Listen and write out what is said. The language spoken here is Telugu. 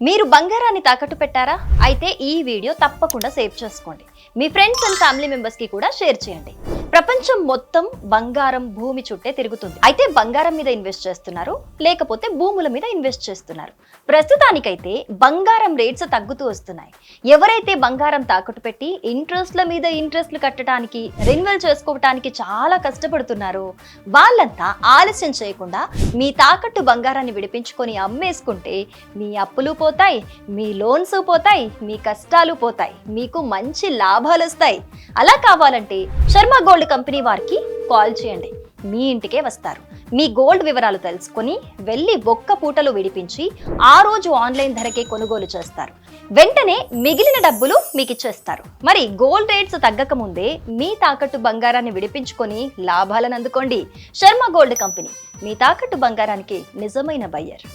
మీరు బంగారాన్ని తాకట్టు పెట్టారా? అయితే ఈ వీడియో తప్పకుండా సేవ్ చేసుకోండి. మీ ఫ్రెండ్స్ అండ్ ఫ్యామిలీ మెంబర్స్ కి కూడా షేర్ చేయండి. ప్రపంచం మొత్తం బంగారం భూమి చుట్టే తిరుగుతుంది. అయితే బంగారం మీద ఇన్వెస్ట్ చేస్తున్నారు, లేకపోతే భూముల మీద ఇన్వెస్ట్ చేస్తున్నారు. ప్రస్తుతానికైతే బంగారం రేట్స్ తగ్గుతూ వస్తున్నాయి. ఎవరైతే బంగారం తాకట్టు పెట్టి ఇంట్రెస్ట్ల మీద ఇంట్రెస్ట్లు కట్టడానికి, రెన్యువల్ చేసుకోవడానికి చాలా కష్టపడుతున్నారో వాళ్ళంతా ఆలస్యం చేయకుండా మీ తాకట్టు బంగారాన్ని విడిపించుకొని అమ్మేసుకుంటే మీ అప్పులు పోతాయి, మీ లోన్స్ పోతాయి, మీ కష్టాలు పోతాయి, మీకు మంచి లాభాలు వస్తాయి. అలా కావాలంటే శర్మ గోల్డ్ కంపెనీ వారికి కాల్ చేయండి. మీ ఇంటికే వస్తారు. మీ గోల్డ్ వివరాలు తెలుసుకొని వెళ్ళి ఒక్క పూటలో విడిపించి ఆ రోజు ఆన్లైన్ ధరకే కొనుగోలు చేస్తారు. వెంటనే మిగిలిన డబ్బులు మీకు ఇచ్చేస్తారు. మరి గోల్డ్ రేట్స్ తగ్గక ముందే మీ తాకట్టు బంగారాన్ని విడిపించుకొని లాభాలను అందుకోండి. శర్మ గోల్డ్ కంపెనీ మీ తాకట్టు బంగారానికి నిజమైన బయ్యర్.